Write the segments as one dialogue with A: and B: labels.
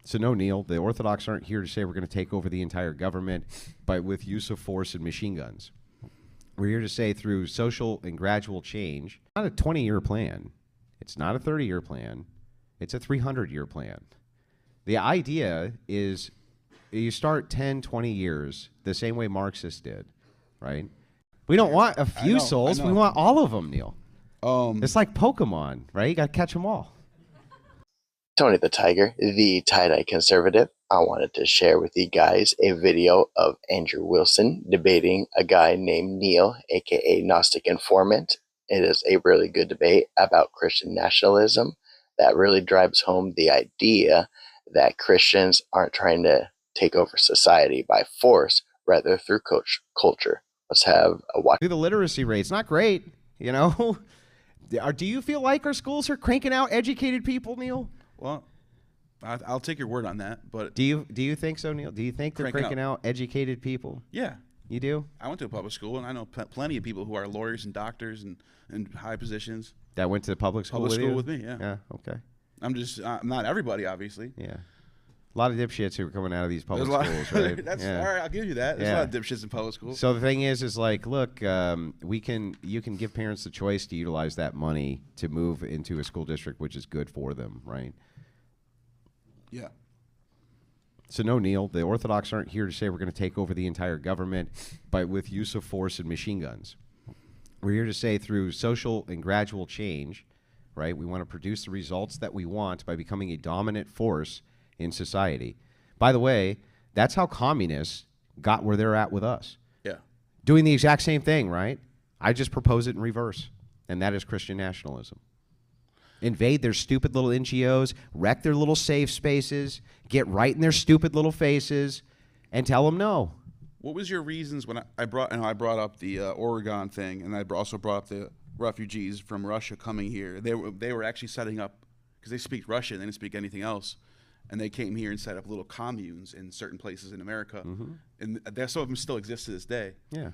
A: So no, Neil, the Orthodox aren't here to say we're going to take over the entire government with use of force and machine guns. We're here to say through social and gradual change, not a 20-year plan. It's not a 30-year plan. It's a 300-year plan. The idea is you start 10, 20 years the same way Marxists did, right? We don't want a few souls. We want all of them, Neil. It's like Pokemon, right? You got to catch them all.
B: Tony the Tiger, the tie-dye conservative. I wanted to share with you guys a video of Andrew Wilson debating a guy named Neil, aka Gnostic Informant. It is a really good debate about Christian nationalism that really drives home the idea that Christians aren't trying to take over society by force, rather through culture. Let's have a watch.
A: The literacy rate's not great, you know? Do you feel like our schools are cranking out educated people, Neil?
C: Well, I'll take your word on that, but
A: do you think so, Neil? Do you think they're cranking out educated people?
C: Yeah.
A: You do?
C: I went to a public school, and I know plenty of people who are lawyers and doctors and high positions.
A: That went to public school
C: with me, yeah.
A: Yeah, okay.
C: I'm not everybody, obviously.
A: Yeah. A lot of dipshits who are coming out of these public schools, right?
C: All right, I'll give you that. There's a lot of dipshits in public schools.
A: So the thing is like, look, you can give parents the choice to utilize that money to move into a school district which is good for them, right?
C: Yeah.
A: So no, Neil, the Orthodox aren't here to say we're going to take over the entire government with use of force and machine guns. We're here to say through social and gradual change, right? We want to produce the results that we want by becoming a dominant force in society. By the way, that's how communists got where they're at with us.
C: Yeah.
A: Doing the exact same thing, right? I just propose it in reverse, and that is Christian nationalism. Invade their stupid little NGOs, wreck their little safe spaces, get right in their stupid little faces, and tell them no.
C: What was your reasons when I brought up the Oregon thing, and I also brought up the refugees from Russia coming here? They were actually setting up, because they speak Russian, they didn't speak anything else, and they came here and set up little communes in certain places in America, and some of them still exist to this day.
A: Yeah.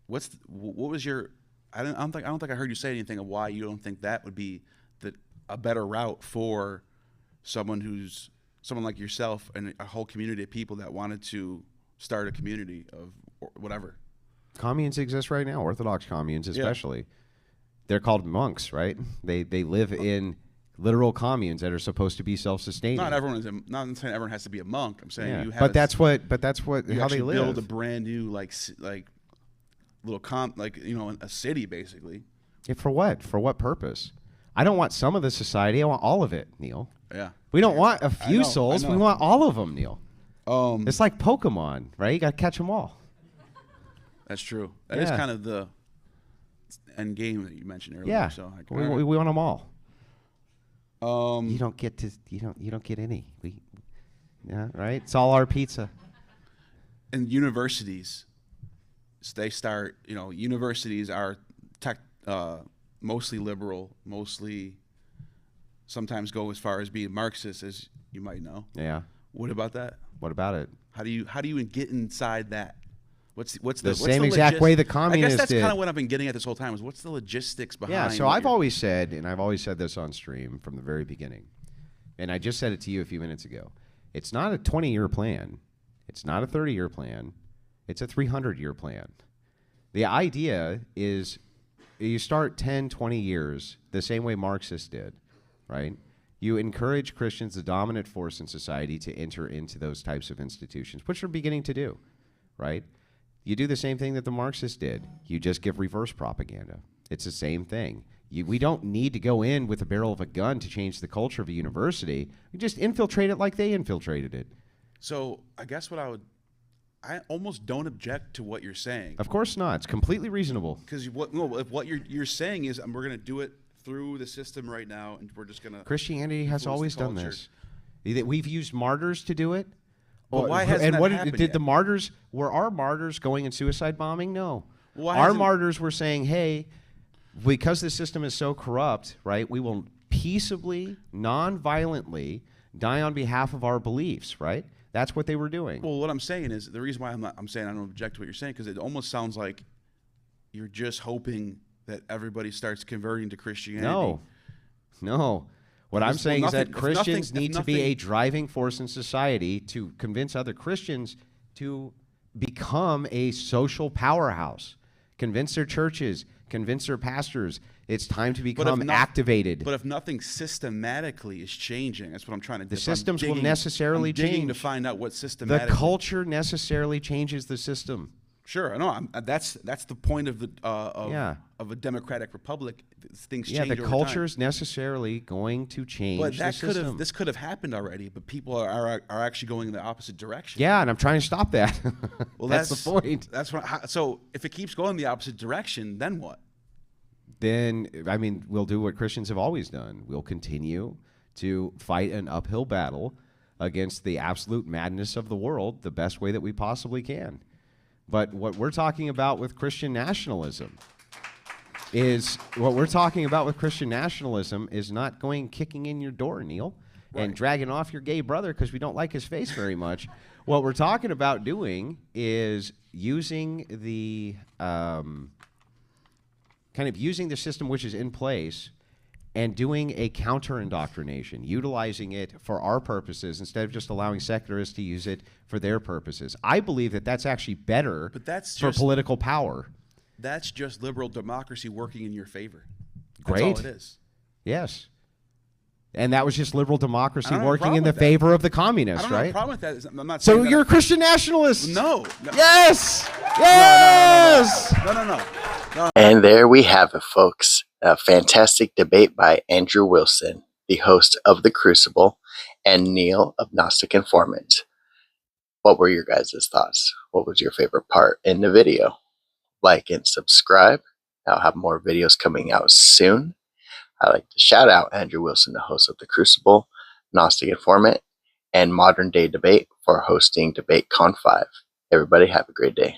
C: What was your? I don't think I heard you say anything of why you don't think that would be a better route for someone like yourself and a whole community of people that wanted to start a community of whatever.
A: Communes exist right now, Orthodox communes especially. Yeah. They're called monks, right? They live in literal communes that are supposed to be self-sustaining.
C: Not saying everyone has to be a monk. I'm saying you have.
A: But that's how they live.
C: Build a brand new like little a city basically.
A: Yeah, for what? For what purpose? I don't want some of the society. I want all of it, Neil.
C: Yeah.
A: We don't want a few souls. We want all of them, Neil. It's like Pokemon, right? You got to catch them all.
C: That's true. That is kind of the end game that you mentioned earlier.
A: Yeah.
C: So
A: we want them all.
C: You
A: don't get any. Right? It's all our pizza.
C: And universities, they start. Universities are mostly liberal, mostly sometimes go as far as being Marxist, as you might know.
A: Yeah.
C: What about that?
A: What about it?
C: How do you get inside that? What's the
A: same exact way the communists
C: I guess that's
A: did.
C: kind of what I've been getting at this whole time is what's the logistics behind?
A: Yeah. So I've always said this on stream from the very beginning, and I just said it to you a few minutes ago. It's not a 20-year plan. It's not a 30-year plan. It's a 300-year plan. The idea is you start 10, 20 years the same way Marxists did, right? You encourage Christians, the dominant force in society, to enter into those types of institutions, which we're beginning to do, right? You do the same thing that the Marxists did. You just give reverse propaganda. It's the same thing. We don't need to go in with the barrel of a gun to change the culture of a university. We just infiltrate it like they infiltrated it.
C: So I guess I almost don't object to what you're saying.
A: Of course not. It's completely reasonable.
C: Because what you're saying is we're going to do it through the system right now, and we're just going to.
A: Christianity has always done this. We've used martyrs to do it.
C: But why hasn't that happened
A: did
C: yet?
A: the martyrs? Were our martyrs going and suicide bombing? No.
C: Our
A: martyrs were saying, "Hey, because the system is so corrupt, right? We will peaceably, non-violently die on behalf of our beliefs." Right? That's what they were doing.
C: Well, what I'm saying is the reason why I'm saying I don't object to what you're saying because it almost sounds like you're just hoping that everybody starts converting to Christianity.
A: No. What I'm saying is that
C: if
A: Christians
C: nothing-
A: need to be a driving force in society to convince other Christians to become a social powerhouse, convince their churches, convince their pastors. It's time to become activated.
C: But if nothing systematically is changing, that's what I'm trying to do.
A: The systems will necessarily change.
C: I'm digging to find out what
A: The
C: systematically.
A: culture necessarily changes the system.
C: Sure, I know. That's the point of the of a democratic republic. Things change.
A: Yeah, the
C: over
A: culture
C: time.
A: is necessarily going to change.
C: But
A: the system.
C: this could have happened already. But people are actually going in the opposite direction.
A: Yeah, and I'm trying to stop that.
C: Well,
A: that's the point.
C: That's what. So if it keeps going the opposite direction, then what?
A: Then, I mean, we'll do what Christians have always done. We'll continue to fight an uphill battle against the absolute madness of the world the best way that we possibly can. But what we're talking about with Christian nationalism is not going kicking in your door, Neil, and dragging off your gay brother because we don't like his face very much. What we're talking about doing is using the using the system which is in place and doing a counter-indoctrination, utilizing it for our purposes instead of just allowing secularists to use it for their purposes. I believe that that's actually better for political power.
C: That's just liberal democracy working in your favor.
A: Great.
C: That's all it is.
A: Yes. And that was just liberal democracy
C: I don't have a
A: working in
C: problem
A: the
C: with that.
A: favor of the communists,
C: I don't have a
A: right?
C: problem with that. I'm not
A: So
C: saying
A: you're a Christian nationalist?
C: No.
A: Yes! Yes!
C: No.
B: And there we have it, folks. A fantastic debate by Andrew Wilson, the host of The Crucible, and Neil of Gnostic Informant. What were your guys' thoughts? What was your favorite part in the video? Like and subscribe. I'll have more videos coming out soon. I'd like to shout out Andrew Wilson, the host of The Crucible, Gnostic Informant, and Modern Day Debate for hosting DebateCon 5. Everybody have a great day.